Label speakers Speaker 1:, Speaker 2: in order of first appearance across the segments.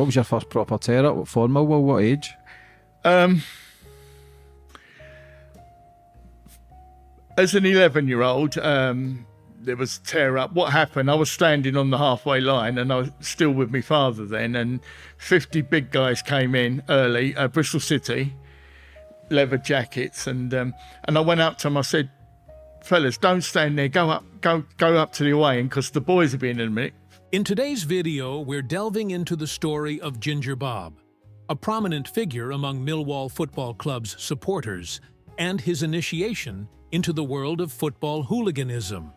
Speaker 1: What was your first proper tear-up for Millwall? What age?
Speaker 2: As an 11-year-old, there was tear-up. What happened, I was standing on the halfway line and I was still with my father then, and 50 big guys came in early, Bristol City, leather jackets, and I went up to them, I said, fellas, don't stand there, go up to the away end because the boys will be in a minute.
Speaker 3: In today's video, we're delving into the story of Ginger Bob, a prominent figure among Millwall Football Club's supporters, and his initiation into the world of football hooliganism.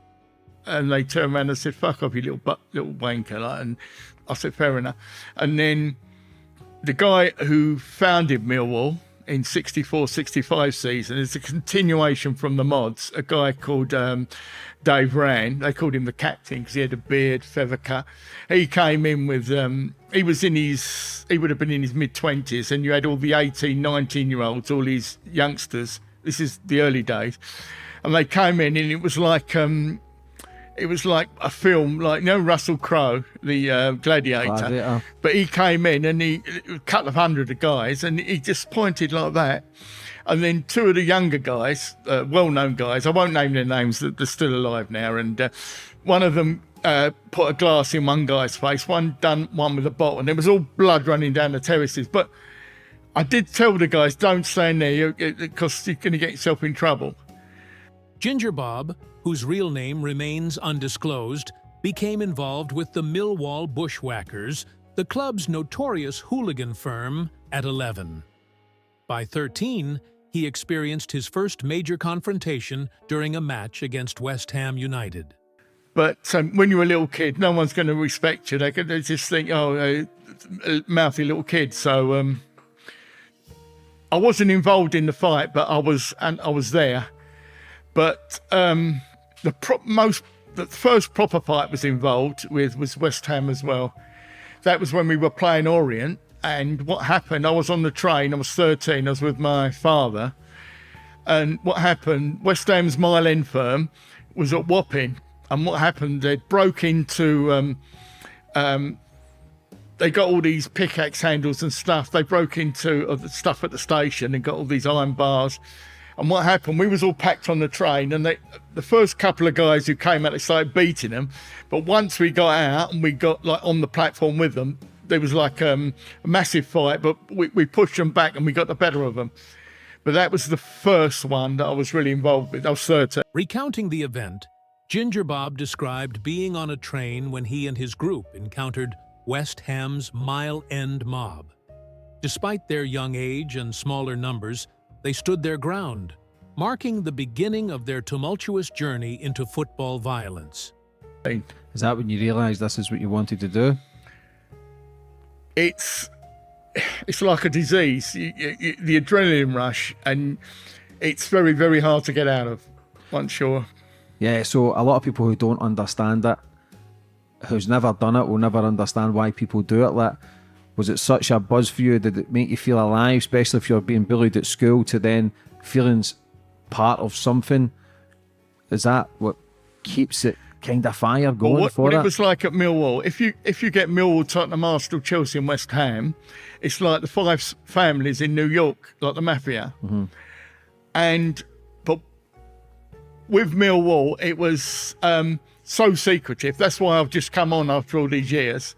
Speaker 2: And they turned around and said, fuck off, you little wanker. Like, and I said, fair enough. And then the guy who founded Millwall in 64-65 season is a continuation from the mods, a guy called Dave Rann. They called him the captain because he had a beard, feather cut. He came in with, he would have been in his mid-20s, and you had all the 18, 19-year-olds, all these youngsters. This is the early days. And they came in and it was like a film, like, you know, Russell Crowe, the Gladiator. But he came in and a couple of hundred of guys, and he just pointed like that. And then two of the younger guys, well-known guys, I won't name their names, they're still alive now, and one of them put a glass in one guy's face, one done one with a bottle, and there was all blood running down the terraces. But I did tell the guys, don't stand there because you're going to get yourself in trouble.
Speaker 3: Ginger Bob, whose real name remains undisclosed, became involved with the Millwall Bushwackers, the club's notorious hooligan firm, at 11. By 13, he experienced his first major confrontation during a match against West Ham United.
Speaker 2: But when you're a little kid, no one's going to respect you. They just think, oh, mouthy little kid. So I wasn't involved in the fight, but I was there. But the first proper fight was involved with was West Ham as well. That was when we were playing Orient, and what happened, I was on the train, I was 13, I was with my father, and what happened, West Ham's Mile End firm was at Wapping, and what happened, they broke into, they got all these pickaxe handles and stuff, they broke into the stuff at the station and got all these iron bars. And what happened, we was all packed on the train, and the first couple of guys who came out, they started beating them. But once we got out and we got like on the platform with them, there was like a massive fight, but we pushed them back and we got the better of them. But that was the first one that I was really involved with. I was 13.
Speaker 3: Recounting the event, Ginger Bob described being on a train when he and his group encountered West Ham's Mile End mob. Despite their young age and smaller numbers, they stood their ground, marking the beginning of their tumultuous journey into football violence.
Speaker 1: Is that when you realised this is what you wanted to do?
Speaker 2: It's like a disease, the adrenaline rush, and it's very, very hard to get out of once you're...
Speaker 1: Yeah, so a lot of people who don't understand it, who's never done it, will never understand why people do it. Like, was it such a buzz for you? Did it make you feel alive, especially if you're being bullied at school, to then feeling part of something? Is that what keeps it kind of fire going
Speaker 2: what it was like at Millwall? If you get Millwall, Tottenham, Arsenal, Chelsea and West Ham, it's like the five families in New York, like the mafia.
Speaker 1: Mm-hmm.
Speaker 2: But with Millwall, it was so secretive. That's why I've just come on after all these years.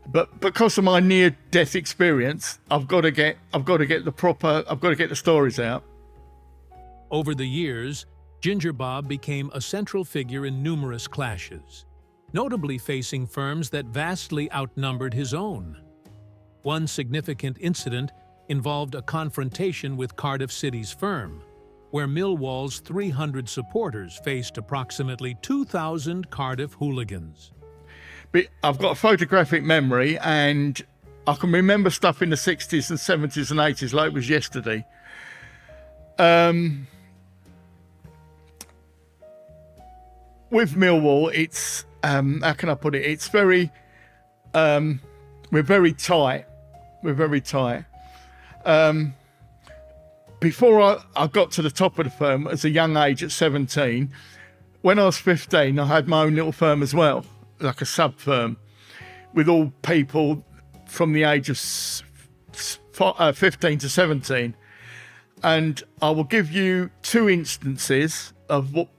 Speaker 2: But because of my near-death experience, I've got to get the stories out.
Speaker 3: Over the years, Ginger Bob became a central figure in numerous clashes, notably facing firms that vastly outnumbered his own. One significant incident involved a confrontation with Cardiff City's firm, where Millwall's 300 supporters faced approximately 2,000 Cardiff hooligans.
Speaker 2: But I've got a photographic memory, and I can remember stuff in the 60s and 70s and 80s like it was yesterday. With Millwall, it's, how can I put it? It's very, we're very tight. We're very tight. Before I got to the top of the firm as a young age at 17, when I was 15, I had my own little firm as well, like a sub firm, with all people from the age of 15 to 17. And I will give you 2 instances of what...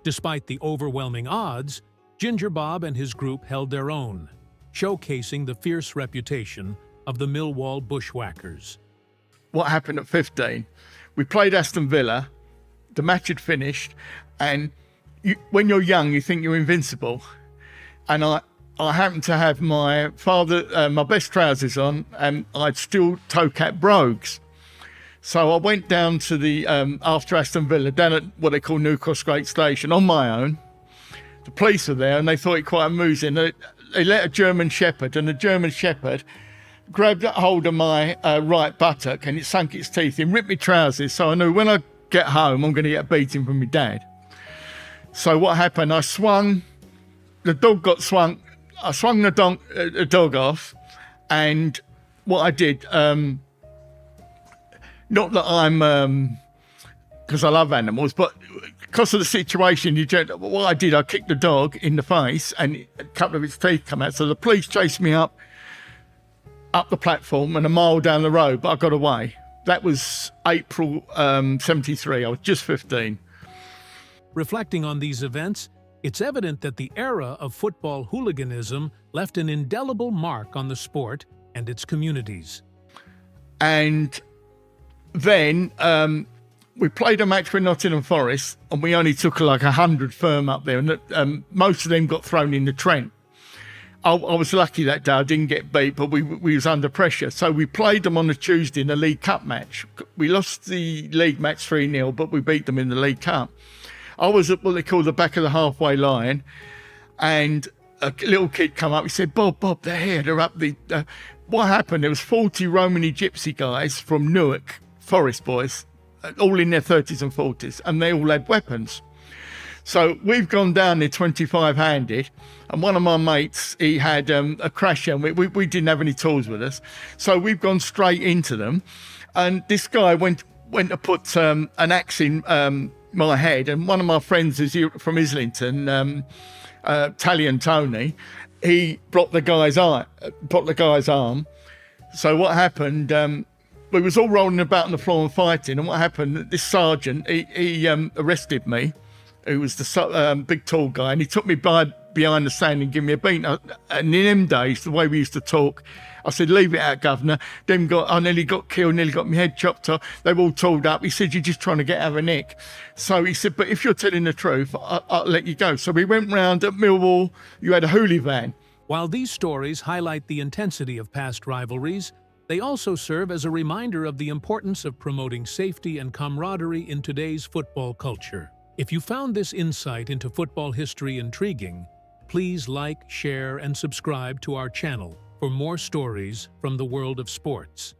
Speaker 3: Despite the overwhelming odds, Ginger Bob and his group held their own, showcasing the fierce reputation of the Millwall Bushwackers.
Speaker 2: What happened at 15? We played Aston Villa, the match had finished, and when you're young, you think you're invincible. And I happened to have my best trousers on, and I'd still toe cap brogues. So I went down to the, after Aston Villa, down at what they call New Cross Great Station, on my own. The police were there, and they thought it quite amusing. They let a German Shepherd, and the German Shepherd grabbed hold of my right buttock, and it sunk its teeth in, ripped my trousers. So I knew when I get home, I'm going to get a beating from my dad. So what happened? I swung the dog off, and what I did, not that I'm, because I love animals, but because of the situation, what I did, I kicked the dog in the face, and a couple of its teeth come out. So the police chased me up the platform and a mile down the road, but I got away. That was April 73. I was just 15.
Speaker 3: Reflecting on these events, it's evident that the era of football hooliganism left an indelible mark on the sport and its communities.
Speaker 2: And then we played a match with Nottingham Forest, and we only took like 100 firm up there, and most of them got thrown in the Trent. I was lucky that day. I didn't get beat, but we was under pressure. So we played them on a Tuesday in a League Cup match. We lost the league match 3-0, but we beat them in the League Cup. I was at what they call the back of the halfway line, and a little kid come up. He said, Bob, they're here. They're up the... what happened? There was 40 Romany gypsy guys from Newark, Forest boys, all in their 30s and 40s, and they all had weapons. So we've gone down there 25-handed, and one of my mates, he had a crash, and we didn't have any tools with us. So we've gone straight into them, and this guy went to put an axe in my head, and one of my friends is from Islington, Tally and Tony, he blocked the guy's arm. So what happened, we was all rolling about on the floor and fighting, and what happened, this sergeant, he arrested me, who was the big tall guy, and he took me behind the stand and gave me a beating. And in them days, the way we used to talk, I said, leave it out, governor. I nearly got killed, nearly got my head chopped off. They were all tooled up. He said, you're just trying to get out of a nick. So he said, but if you're telling the truth, I'll let you go. So we went round at Millwall. You had a hoolie van.
Speaker 3: While these stories highlight the intensity of past rivalries, they also serve as a reminder of the importance of promoting safety and camaraderie in today's football culture. If you found this insight into football history intriguing, please like, share, and subscribe to our channel for more stories from the world of sports.